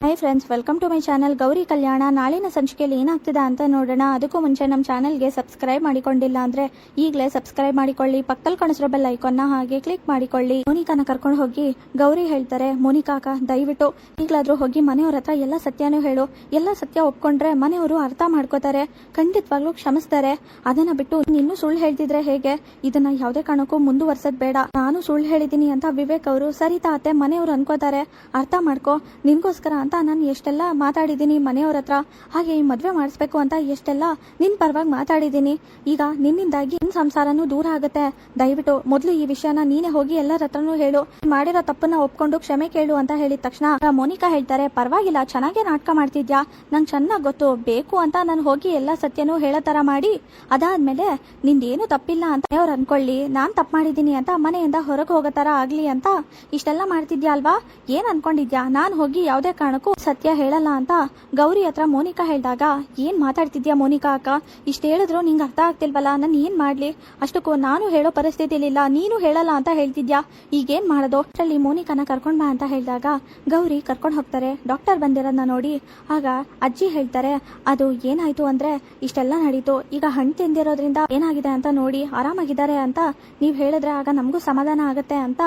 Hi friends, welcome to my channel. Gowri Kalyana ನಾಳಿನ ಸಂಚಿಕೆಯಲ್ಲಿ ಏನಾಗ್ತಿದೆ ಅಂತ ನೋಡೋಣ. ಅದಕ್ಕೂ ಮುಂಚೆ ನಮ್ಮ ಚಾನಲ್ಗೆ ಸಬ್ಸ್ಕ್ರೈಬ್ ಮಾಡಿಕೊಂಡಿಲ್ಲ ಅಂದ್ರೆ ಈಗಲೇ ಸಬ್ಸ್ಕ್ರೈಬ್ ಮಾಡಿಕೊಳ್ಳಿ. ಪಕ್ಕದಲ್ಲಿ ಕಾಣಿಸಿರೋ ಬೆಲ್ ಐಕಾನ್ನ ಹಾಗೆ ಕ್ಲಿಕ್ ಮಾಡಿಕೊಳ್ಳಿ. ಮೋನಿಕಾನ ಕರ್ಕೊಂಡು ಹೋಗಿ ಗೌರಿ ಹೇಳ್ತಾರೆ, ಮೋನಿಕಾ ಅಕ್ಕ ದಯವಿಟ್ಟು ಈಗಲಾದ್ರೂ ಹೋಗಿ ಮನೆಯವ್ರ ಹತ್ರ ಎಲ್ಲ ಸತ್ಯನೂ ಹೇಳು. ಎಲ್ಲ ಸತ್ಯ ಒಪ್ಕೊಂಡ್ರೆ ಮನೆಯವರು ಅರ್ಥ ಮಾಡ್ಕೋತಾರೆ, ಖಂಡಿತವಾಗ್ಲೂ ಕ್ಷಮಿಸ್ತಾರೆ. ಅದನ್ನ ಬಿಟ್ಟು ಇನ್ನೂ ಸುಳ್ಳು ಹೇಳ್ತಿದ್ರೆ ಹೇಗೆ? ಇದನ್ನ ಯಾವುದೇ ಕಾರಣಕ್ಕೂ ಮುಂದುವರ್ಸೋದ್ ಬೇಡ. ನಾನು ಸುಳ್ಳು ಹೇಳಿದೀನಿ ಅಂತ ವಿವೇಕ್ ಅವರು ಸರಿತಾ ಅತ್ತೆ ಮನೆಯವರು ಅನ್ಕೋತಾರೆ, ಅರ್ಥ ಮಾಡ್ಕೋ. ನಿನ್ಗೋಸ್ಕರ ಅಂತ ನಾನು ಎಷ್ಟೆಲ್ಲ ಮಾತಾಡಿದ್ದೀನಿ ಮನೆಯವ್ರ ಹತ್ರ, ಹಾಗೆ ಈ ಮದ್ವೆ ಮಾಡಿಸ್ಬೇಕು ಅಂತ ಎಷ್ಟೆಲ್ಲ ನಿನ್ ಪರವಾಗಿ ಮಾತಾಡಿದ್ದೀನಿ. ಈಗ ನಿನ್ನಿಂದಾಗಿ ನಿನ್ ಸಂಸಾರನೂ ದೂರ ಆಗುತ್ತೆ. ದಯವಿಟ್ಟು ಮೊದಲು ಈ ವಿಷಯನ ನೀನೇ ಹೋಗಿ ಎಲ್ಲರ ಹತ್ರನೂ ಹೇಳು. ಮಾಡಿರೋ ತಪ್ಪನ್ನ ಒಪ್ಕೊಂಡು ಕ್ಷಮೆ ಕೇಳು ಅಂತ ಹೇಳಿದ ತಕ್ಷಣ ಮೋನಿಕಾ ಹೇಳ್ತಾರೆ, ಪರವಾಗಿಲ್ಲ, ಚೆನ್ನಾಗೇ ನಾಟಕ ಮಾಡ್ತಿದ್ಯಾ, ನಂಗೆ ಚೆನ್ನಾಗ್ ಗೊತ್ತು. ಬೇಕು ಅಂತ ನಾನು ಹೋಗಿ ಎಲ್ಲ ಸತ್ಯನೂ ಹೇಳೋ ತರ ಮಾಡಿ ಅದಾದ್ಮೇಲೆ ನಿಂದೇನು ತಪ್ಪಿಲ್ಲ ಅಂತ ಅವ್ರು ಅನ್ಕೊಳ್ಳಿ, ನಾನ್ ತಪ್ಪು ಮಾಡಿದೀನಿ ಅಂತ ಮನೆಯಿಂದ ಹೊರಗೆ ಹೋಗೋ ತರ ಆಗ್ಲಿ ಅಂತ ಇಷ್ಟೆಲ್ಲ ಮಾಡ್ತಿದ್ಯಾ ಅಲ್ವಾ? ಏನ್ ಅನ್ಕೊಂಡಿದ್ಯಾ ನಾನು ಹೋಗಿ ಯಾವುದೇ ಕಾರಣಕ್ಕೂ ಸತ್ಯ ಹೇಳಲ್ಲ ಅಂತ ಗೌರಿ ಹತ್ರ ಮೋನಿಕಾ ಹೇಳಿದಾಗ, ಏನ್ ಮಾತಾಡ್ತಿದ್ಯಾ ಮೋನಿಕಾ ಅಕ್ಕ? ಇಷ್ಟ ಹೇಳಿದ್ರು ನಿಂಗೆ ಅರ್ಥ ಆಗ್ತಿಲ್ವಲ್ಲ, ನಾನು ಏನ್ ಮಾಡ್ಲಿ? ಅಷ್ಟಕ್ಕೂ ನಾನು ಹೇಳೋ ಪರಿಸ್ಥಿತಿಲಿಲ್ಲ, ನೀನು ಹೇಳಲ್ಲ ಅಂತ ಹೇಳ್ತಿದ್ಯಾ, ಈಗೇನ್ ಮಾಡೋದು? ಅಷ್ಟರಲ್ಲಿ ಮೋನಿಕಾನ ಕರ್ಕೊಂಡ್ ಬಾ ಅಂತ ಹೇಳಿದಾಗ ಗೌರಿ ಕರ್ಕೊಂಡು ಹೋಗ್ತಾರೆ. ಡಾಕ್ಟರ್ ಬಂದಿರೋದನ್ನ ನೋಡಿ ಆಗ ಅಜ್ಜಿ ಹೇಳ್ತಾರೆ, ಅದು ಏನಾಯ್ತು ಅಂದ್ರೆ ಇಷ್ಟೆಲ್ಲ ನಡೀತು, ಈಗ ಹಣ್ಣು ತಿಂದಿರೋದ್ರಿಂದ ಏನಾಗಿದೆ ಅಂತ ನೋಡಿ ಆರಾಮಾಗಿದ್ದಾರೆ ಅಂತ ನೀವ್ ಹೇಳಿದ್ರೆ ಆಗ ನಮಗೂ ಸಮಾಧಾನ ಆಗತ್ತೆ ಅಂತ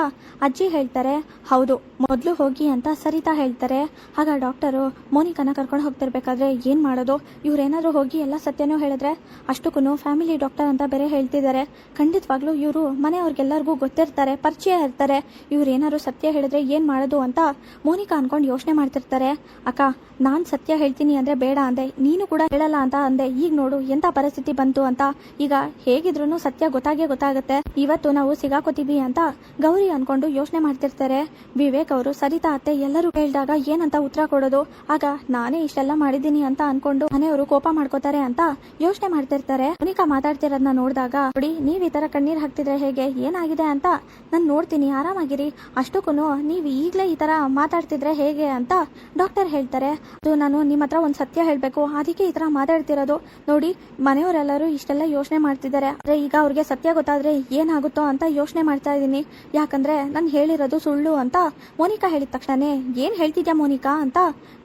ಅಜ್ಜಿ ಹೇಳ್ತಾರೆ. ಹೌದು, ಮೊದ್ಲು ಹೋಗಿ ಅಂತ ಸರಿತಾ ಹೇಳ್ತಾರೆ. ಆಗ ಡಾಕ್ಟರು ಮೋನಿಕಾನ ಕರ್ಕೊಂಡು ಹೋಗ್ತಿರ್ಬೇಕಾದ್ರೆ ಏನ್ ಮಾಡೋದು? ಇವ್ರೇನಾದ್ರೂ ಹೋಗಿ ಎಲ್ಲ ಸತ್ಯನೂ ಹೇಳಿದ್ರೆ, ಅಷ್ಟಕ್ಕೂ ಫ್ಯಾಮಿಲಿ ಡಾಕ್ಟರ್ ಅಂತ ಬೇರೆ ಹೇಳ್ತಿದ್ದಾರೆ, ಖಂಡಿತವಾಗ್ಲೂ ಇವರು ಮನೆಯವ್ರಿಗೆಲ್ಲರಿಗೂ ಗೊತ್ತಿರ್ತಾರೆ, ಪರಿಚಯ ಇರ್ತಾರೆ. ಇವ್ರೇನಾದ್ರು ಸತ್ಯ ಹೇಳಿದ್ರೆ ಏನ್ ಮಾಡೋದು ಅಂತ ಮೋನಿಕಾ ಅನ್ಕೊಂಡು ಯೋಚನೆ ಮಾಡ್ತಿರ್ತಾರೆ. ಅಕ್ಕ, ನಾನ್ ಸತ್ಯ ಹೇಳ್ತೀನಿ ಅಂದ್ರೆ ಬೇಡ ಅಂದೆ, ನೀನು ಕೂಡ ಹೇಳಲ್ಲ ಅಂತ ಅಂದೆ, ಈಗ ನೋಡು ಎಂತ ಪರಿಸ್ಥಿತಿ ಬಂತು ಅಂತ. ಈಗ ಹೇಗಿದ್ರು ಸತ್ಯ ಗೊತ್ತಾಗತ್ತೆ, ಇವತ್ತು ನಾವು ಸಿಗಾಕೋತೀವಿ ಅಂತ ಗೌರಿ ಅನ್ಕೊಂಡು ಯೋಚನೆ ಮಾಡ್ತಿರ್ತಾರೆ. ವಿವೇಕ್ ಅವರು ಸರಿತಾ ಅತ್ತೆ ಎಲ್ಲರೂ ಹೇಳಿದಾಗ ಏನಂತ ಉತ್ತರ ಕೊಡೋದು? ಆಗ ನಾನೇ ಇಷ್ಟೆಲ್ಲ ಮಾಡಿದ್ದೀನಿ ಅಂತ ಅನ್ಕೊಂಡು ಮನೆಯವರು ಕೋಪ ಮಾಡ್ಕೋತಾರೆ ಅಂತ ಯೋಚನೆ ಮಾಡ್ತಿರ್ತಾರೆ. ಮೋನಿಕಾ ಮಾತಾಡ್ತಿರೋದನ್ನ ನೋಡಿದಾಗ, ನೋಡಿ ನೀವ್ ಈ ತರ ಕಣ್ಣೀರ್ ಹಾಕ್ತಿದ್ರೆ ಹೇಗೆ? ಏನಾಗಿದೆ ಅಂತ ನಾನ್ ನೋಡ್ತೀನಿ, ಆರಾಮಾಗಿರಿ. ಅಷ್ಟಕ್ಕೂ ನೀವ್ ಈಗ್ಲೇ ಈ ತರ ಮಾತಾಡ್ತಿದ್ರೆ ಹೇಗೆ ಅಂತ ಡಾಕ್ಟರ್ ಹೇಳ್ತಾರೆ. ಅದು ನಾನು ನಿಮ್ಮ ಹತ್ರ ಒಂದ್ ಸತ್ಯ ಹೇಳ್ಬೇಕು, ಅದಕ್ಕೆ ಈ ತರ ಮಾತಾಡ್ತಿರೋದು. ನೋಡಿ ಮನೆಯವರೆಲ್ಲರೂ ಇಷ್ಟೆಲ್ಲ ಯೋಚನೆ ಮಾಡ್ತಿದ್ದಾರೆ, ಆದ್ರೆ ಈಗ ಅವ್ರಿಗೆ ಸತ್ಯ ಗೊತ್ತಾದ್ರೆ ಏನಾಗುತ್ತೋ ಅಂತ ಯೋಚನೆ ಮಾಡ್ತಾ ಇದ್ದೀನಿ. ಯಾಕಂದ್ರೆ ನಾನು ಹೇಳಿರೋದು ಸುಳ್ಳು ಅಂತ ಮೋನಿಕಾ ಹೇಳಿದ ತಕ್ಷಣ, ಏನ್ ಹೇಳ್ತಿದ್ಯಾ ಮೋನಿಕಾ ಅಂತ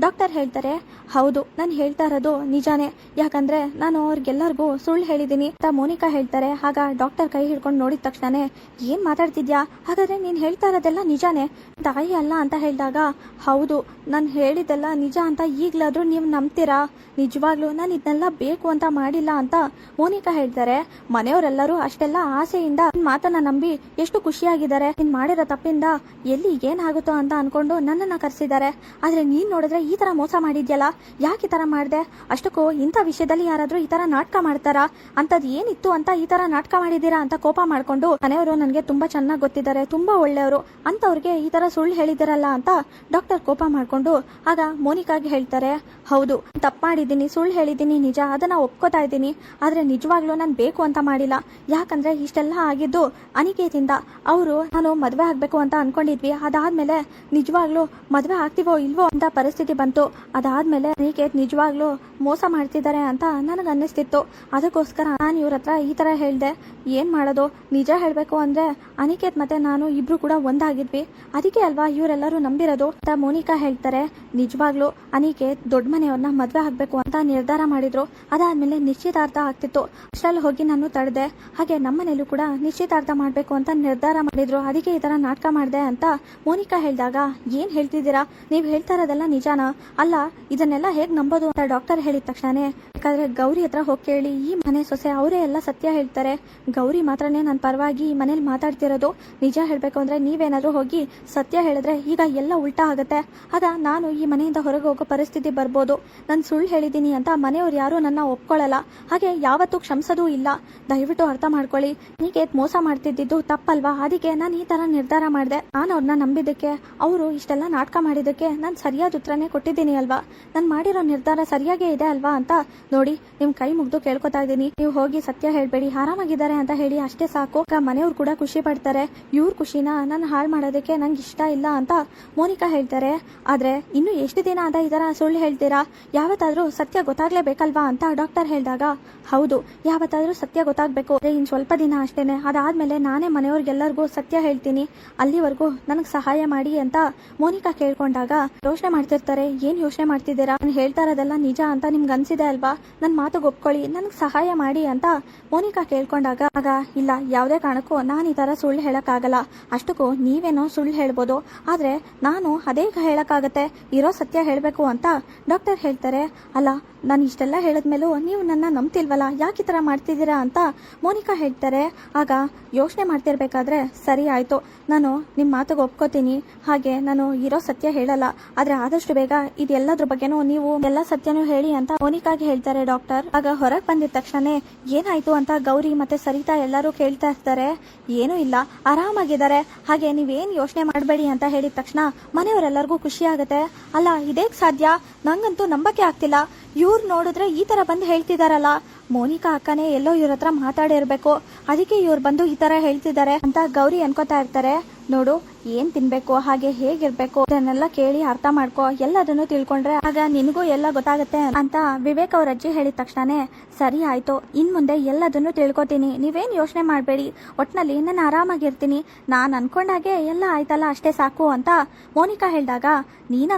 ಡಾಕ್ಟರ್ ಹೇಳ್ತಾರೆ. ಹೌದು, ನಾನು ಹೇಳ್ತಾ ಇರೋದು ನಿಜಾನೇ, ಯಾಕಂದ್ರೆ ನಾನು ಅವ್ರಿಗೆಲ್ಲರಿಗೂ ಸುಳ್ಳು ಹೇಳಿದೀನಿ ಅಂತ ಮೋನಿಕಾ ಹೇಳ್ತಾರೆ. ಆಗ ಡಾಕ್ಟರ್ ಕೈ ಹಿಡ್ಕೊಂಡು ನೋಡಿದ ತಕ್ಷಣ, ಏನ್ ಮಾತಾಡ್ತಿದ್ಯಾ? ಹಾಗಾದ್ರೆ ನೀನ್ ಹೇಳ್ತಾ ಇರೋದೆಲ್ಲ ನಿಜಾನೇ, ತಾಯಿ ಅಲ್ಲ ಅಂತ ಹೇಳಿದಾಗ, ಹೌದು ನಾನು ಹೇಳಿದೆಲ್ಲ ನಿಜ ಅಂತ ಈಗ್ಲಾದ್ರೂ ನೀವು ನಂಬ್ತೀರಾ? ನಿಜವಾಗ್ಲೂ ನಾನು ಇದನ್ನೆಲ್ಲ ಬೇಕು ಅಂತ ಮಾಡಿಲ್ಲ ಅಂತ ಮೋನಿಕಾ ಹೇಳ್ತಾರೆ. ಮನೆಯವರೆಲ್ಲರೂ ಅಷ್ಟೆಲ್ಲ ಆಸೆಯಿಂದ ಮಾತನ್ನ ನಂಬಿ ಎಷ್ಟು ಖುಷಿಯಾಗಿದ್ದಾರೆ. ನೀನ್ ಮಾಡಿರೋ ತಪ್ಪಿಂದ ಎಲ್ಲಿ ಏನಾಗುತ್ತೋ ಅಂತ ಅನ್ಕೊಂಡು ನನ್ನನ್ನ ಕರೆಸಿದ್ದಾರೆ, ಆದ್ರೆ ನೀನ್ ನೋಡಿದ್ರೆ ಈ ತರ ಮೋಸ ಮಾಡಿದ್ಯಲ್ಲ, ಯಾಕೆ ಈ ತರ ಮಾಡ್ದೆ? ಅಷ್ಟಕ್ಕೂ ಇಂಥ ವಿಷಯದಲ್ಲಿ ಯಾರಾದ್ರೂ ಈ ತರ ನಾಟಕ ಮಾಡ್ತಾರಾ? ಅಂತದ್ ಏನಿತ್ತು ಅಂತ ಈ ತರ ನಾಟಕ ಮಾಡಿದೀರಾ ಅಂತ ಕೋಪ ಮಾಡ್ಕೊಂಡು, ಮನೆಯವರು ನನ್ಗೆ ತುಂಬಾ ಚೆನ್ನಾಗಿ ಗೊತ್ತಿದ್ದಾರೆ, ತುಂಬಾ ಒಳ್ಳೆಯವರು ಅಂತವ್ರಿಗೆ ಈ ತರ ಸುಳ್ಳು ಹೇಳಿದಿರಲ್ಲ ಅಂತ ಡಾಕ್ಟರ್ ಕೋಪ ಮಾಡ್ಕೊಂಡು ಆಗ ಮೋನಿಕಾಗೆ ಹೇಳ್ತಾರೆ, ಹೌದು ತಪ್ಪು ಮಾಡಿದ್ದೀನಿ, ಸುಳ್ಳು ಹೇಳಿದ್ದೀನಿ ನಿಜ, ಅದನ್ನ ಒಪ್ಕೋತಾ ಇದ್ದೀನಿ. ಆದ್ರೆ ನಿಜವಾಗ್ಲೂ ನಾನು ಬೇಕು ಅಂತ ಮಾಡಿಲ್ಲ. ಯಾಕಂದ್ರೆ ಇಷ್ಟೆಲ್ಲ ಆಗಿದ್ದು ಅನಿಕೇತಿಂದ. ಅವರು ನಾನು ಮದ್ವೆ ಆಗ್ಬೇಕು ಅಂತ ಅನ್ಕೊಂಡಿದ್ವಿ, ಅದಾದ್ಮೇಲೆ ನಿಜವಾಗ್ಲೂ ಮದ್ವೆ ಆಗ್ತೀವೋ ಇಲ್ವೋ ಅಂತ ಪರಿಸ್ಥಿತಿ ಬಂತು. ಅದಾದ್ಮೇಲೆ ಅನಿಕೇತ್ ನಿಜವಾಗ್ಲೂ ಮೋಸ ಮಾಡ್ತಿದ್ದಾರೆ ಅಂತ ನನಗೆ ಅನ್ನಿಸ್ತಿತ್ತು. ಅದಕ್ಕೋಸ್ಕರ ನಾನು ಇವ್ರ ಹತ್ರ ಈ ತರ ಹೇಳ್ದೆ. ಏನ್ ಮಾಡೋದು? ನಿಜ ಹೇಳ್ಬೇಕು ಅಂದ್ರೆ ಅನಿಕೇತ್ ಮತ್ತೆ ನಾನು ಇಬ್ರು ಕೂಡ ಒಂದಾಗಿದ್ವಿ, ಅದಕ್ಕೆ ಅಲ್ವಾ ಇವರೆಲ್ಲರೂ ನಂಬಿರೋದು ಅಂತ ಮೋನಿಕಾ ಹೇಳ್ತಾರೆ. ನಿಜವಾಗ್ಲೂ ಅನಿಕೇತ್ ದೊಡ್ಡ ಮನೆಯವ್ರನ್ನ ಮದ್ವೆ ಆಗ್ಬೇಕು ಅಂತ ನಿರ್ಧಾರ ಮಾಡಿದ್ರು. ಅದಾದ್ಮೇಲೆ ನಿಶ್ಚಿತಾರ್ಥ ಆಗ್ತಿತ್ತು, ಅಷ್ಟರಲ್ಲಿ ಹೋಗಿ ನಾನು ತಡೆದೆ. ಹಾಗೆ ನಮ್ಮನೇಲೂ ಕೂಡ ನಿಶ್ಚಿತಾರ್ಥ ಮಾಡ್ಬೇಕು ಅಂತ ನಿರ್ಧಾರ ಮಾಡಿದ್ರು, ಅದಕ್ಕೆ ಈ ತರ ನಾಟಕ ಮಾಡಿದೆ ಅಂತ ಮೋನಿಕಾ ಹೇಳಿದಾಗ, ಏನ್ ಹೇಳ್ತಿದ್ದೀರಾ? ನೀವ್ ಹೇಳ್ತಾ ಇರೋದೆಲ್ಲ ನಿಜಾನಾ? ಅಲ್ಲ, ಇದನ್ನೆಲ್ಲ ಹೇಗ್ ನಂಬೋದು ಅಂತ ಡಾಕ್ಟರ್ ಹೇಳಿದ ತಕ್ಷಣ, ಯಾಕಂದ್ರೆ ಗೌರಿ ಹತ್ರ ಹೋಗಿ ಕೇಳಿ, ಈ ಮನೆ ಸೊಸೆ ಅವರೇ ಎಲ್ಲ ಸತ್ಯ ಹೇಳ್ತಾರೆ. ಗೌರಿ ಮಾತ್ರನೇ ನನ್ನ ಪರವಾಗಿ ಈ ಮನೇಲಿ ಮಾತಾಡ್ತಿರೋದು. ನಿಜ ಹೇಳ್ಬೇಕು ಅಂದ್ರೆ ನೀವೇನಾದ್ರೂ ಹೋಗಿ ಸತ್ಯ ಹೇಳಿದ್ರೆ ಈಗ ಎಲ್ಲ ಉಲ್ಟಾ ಆಗತ್ತೆ, ಆಗ ನಾನು ಈ ಮನೆಯಿಂದ ಹೊರಗೆ ಹೋಗೋ ಪರಿಸ್ಥಿತಿ ಬರ್ಬೋದು. ನಾನು ಸುಳ್ಳು ಹೇಳಿದ್ದೀನಿ ಅಂತ ಮನೆಯವ್ರು ಯಾರು ನನ್ನ ಒಪ್ಕೊಳ್ಳಲ್ಲ, ಹಾಗೆ ಯಾವತ್ತೂ ಕ್ಷಮಿಸೋದೂ ಇಲ್ಲ. ದಯವಿಟ್ಟು ಅರ್ಥ ಮಾಡ್ಕೊಳ್ಳಿ, ನೀಗೆ ಮೋಸ ಮಾಡ್ತಿದ್ದು ತಪ್ಪಲ್ವಾ? ಅದಕ್ಕೆ ನಾನು ಈ ತರ ನಿರ್ಧಾರ ಮಾಡಿದೆ. ನಾನು ಅವ್ರನ್ನ ನಂಬಿದ್ದಕ್ಕೆ, ಅವರು ಇಷ್ಟೆಲ್ಲ ನಾಟಕ ಮಾಡಿದ್ದಕ್ಕೆ ನಾನು ಸರಿಯಾದ ಉತ್ತರನೇ ಕೊಟ್ಟಿದ್ದೀನಿ ಅಲ್ವಾ? ನಾನು ಮಾಡಿರೋ ನಿರ್ಧಾರ ಸರಿಯಾಗೇ ಇದೆ ಅಲ್ವಾ ಅಂತ ನೋಡಿ ನಿಮ್ ಕೈ ಮುಗ್ದು ಕೇಳ್ಕೊತಾ ಇದ್ದೀನಿ, ನೀವು ಹೋಗಿ ಸತ್ಯ ಹೇಳ್ಬೇಡಿ, ಆರಾಮಾಗಿದ್ದಾರೆ ಅಂತ ಹೇಳಿ ಅಷ್ಟೇ ಸಾಕು. ಮನೆಯವ್ರು ಕೂಡ ಖುಷಿ ಪಡ್ತಾರೆ. ಇವ್ರ ಖುಷಿನ ನಾನು ಹಾಳು ಮಾಡೋದಕ್ಕೆ ನಂಗೆ ಇಷ್ಟ ಇಲ್ಲ ಅಂತ ಮೋನಿಕಾ ಹೇಳ್ತಾರೆ. ಆದ್ರೆ ಇನ್ನು ಎಷ್ಟು ದಿನ ಅಂತ ಈ ತರ ಸುಳ್ಳು ಹೇಳ್ತೀರಾ, ಯಾವತ್ತಾದ್ರೂ ಸತ್ಯ ಗೊತ್ತಾಗ್ಲೇಬೇಕಲ್ವಾ ಅಂತ ಡಾಕ್ಟರ್ ಹೇಳಿದಾಗ, ಹೌದು ಯಾವತ್ತಾದ್ರೂ ಸತ್ಯ ಗೊತ್ತಾಗ್ಬೇಕು, ಇನ್ ಸ್ವಲ್ಪ ದಿನ ಅಷ್ಟೇನೆ, ಅದಾದ್ಮೇಲೆ ನಾನೇ ಮನೆಯವ್ರಿಗೆಲ್ಲರಿಗೂ ಸತ್ಯ ಹೇಳ್ತೀನಿ, ಅಲ್ಲಿವರೆಗೂ ನನಗ್ ಸಹಾಯ ಮಾಡಿ ಅಂತ ಮೋನಿಕಾ ಕೇಳ್ಕೊಂಡಾಗ ಯೋಚನೆ ಮಾಡ್ತಿರ್ತಾರೆ. ಏನ್ ಯೋಚನೆ ಮಾಡ್ತಿದ್ದೀರಾ, ನಾನು ಹೇಳ್ತಾ ಇರೋದೆಲ್ಲ ನಿಜ ಅಂತ ನಿಮ್ಗೆ ಅನ್ಸಿದೆ ಅಲ್ವಾ, ನನ್ ಮಾತು ಒಪ್ಕೊಳ್ಳಿ, ನನಗ್ ಸಹಾಯ ಮಾಡಿ ಅಂತ ಮೋನಿಕಾ ಕೇಳ್ಕೊಂಡಾಗ ಆಗ ಇಲ್ಲ, ಯಾವುದೇ ಕಾರಣಕ್ಕೂ ನಾನು ಈ ತರ ಸುಳ್ಳು ಹೇಳಕ್ಕಾಗಲ್ಲ, ಅಷ್ಟಕ್ಕೂ ನೀವೇನೋ ಸುಳ್ಳು ಹೇಳ್ಬೋದು, ಆದ್ರೆ ನಾನು ಅದೇ ಹೇಳಕ್ಕಾಗತ್ತೆ, ಇರೋ ಸತ್ಯ ಹೇಳ್ಬೇಕು ಅಂತ ಡಾಕ್ಟರ್ ಹೇಳ್ತಾರೆ. ಅಲ್ಲ ನಾನು ಇಷ್ಟೆಲ್ಲ ಹೇಳಿದ್ಮೇಲೂ ನೀವು ನನ್ನ ನಂಬ್ತಿಲ್ವಲ್ಲ, ಯಾಕೆ ಈ ತರ ಮಾಡ್ತಿದ್ದೀರಾ ಅಂತ ಮೋನಿಕಾ ಹೇಳ್ತಾರೆ. ಆಗ ಯೋಚನೆ ಮಾಡ್ತಿರ್ಬೇಕಾದ್ರೆ ಸರಿ ಆಯ್ತು, ನಾನು ನಿಮ್ಮ ಮಾತಿಗೆ ಒಪ್ಕೋತೀನಿ, ಹಾಗೆ ನಾನು ಇರೋ ಸತ್ಯ ಹೇಳಲ್ಲ, ಆದ್ರೆ ಆದಷ್ಟು ಬೇಗ ಇದೆಲ್ಲದ್ರ ಬಗ್ಗೆನೂ ನೀವು ಎಲ್ಲ ಸತ್ಯನೂ ಹೇಳಿ ಅಂತ ಮೋನಿಕಾಗೆ ಹೇಳ್ತಾರೆ ಡಾಕ್ಟರ್. ಆಗ ಹೊರಗೆ ಬಂದಿದ ತಕ್ಷಣ ಏನಾಯ್ತು ಅಂತ ಗೌರಿ ಮತ್ತೆ ಸರಿತಾ ಎಲ್ಲರೂ ಕೇಳ್ತಾ ಇರ್ತಾರೆ. ಏನೂ ಇಲ್ಲ, ಆರಾಮಾಗಿದ್ದಾರೆ, ಹಾಗೆ ನೀವೇನ್ ಯೋಚನೆ ಮಾಡಬೇಡಿ ಅಂತ ಹೇಳಿದ ತಕ್ಷಣ ಮನೆಯವರೆಲ್ಲರಿಗೂ ಖುಷಿ ಆಗುತ್ತೆ. ಅಲ್ಲ ಇದೇಗ್ ಸಾಧ್ಯ, ನಂಗಂತೂ ನಂಬಕ್ಕೆ ಆಗ್ತಿಲ್ಲ, ಇವ್ರು ನೋಡಿದ್ರೆ ಈ ತರ ಬಂದು ಹೇಳ್ತಿದಾರಲ್ಲ, ಮೋನಿಕಾ ಅಕ್ಕನೇ ಎಲ್ಲೋ ಇವ್ರ ಹತ್ರ ಮಾತಾಡಿರ್ಬೇಕು, ಅದಕ್ಕೆ ಇವ್ರು ಬಂದು ಈ ತರ ಹೇಳ್ತಿದ್ದಾರೆ ಅಂತ ಗೌರಿ ಅನ್ಕೋತಾ ಇರ್ತಾರೆ. ನೋಡು ಏನ್ ತಿನ್ಬೇಕು, ಹಾಗೆ ಹೇಗಿರ್ಬೇಕು ಇದನ್ನೆಲ್ಲ ಕೇಳಿ ಅರ್ಥ ಮಾಡ್ಕೋ, ಎಲ್ಲದನ್ನು ತಿಳ್ಕೊಂಡ್ರೆ ಆಗ ನಿನಗೂ ಎಲ್ಲ ಗೊತ್ತಾಗುತ್ತೆ ಅಂತ ವಿವೇಕ್ ಅವ್ರ ಅಜ್ಜಿ ಹೇಳಿದ ತಕ್ಷಣನೇ ಸರಿ ಆಯ್ತು, ಇನ್ ಮುಂದೆ ಎಲ್ಲದನ್ನು ತಿಳ್ಕೊತೀನಿ, ನೀವೇನ್ ಯೋಚನೆ ಮಾಡಬೇಡಿ, ಒಟ್ನಲ್ಲಿ ನಾನು ಆರಾಮಾಗಿರ್ತೀನಿ, ನಾನ್ ಅನ್ಕೊಂಡಾಗೆ ಎಲ್ಲ ಆಯ್ತಲ್ಲ ಅಷ್ಟೇ ಸಾಕು ಅಂತ ಮೋನಿಕಾ ಹೇಳಿದಾಗ, ನೀನ್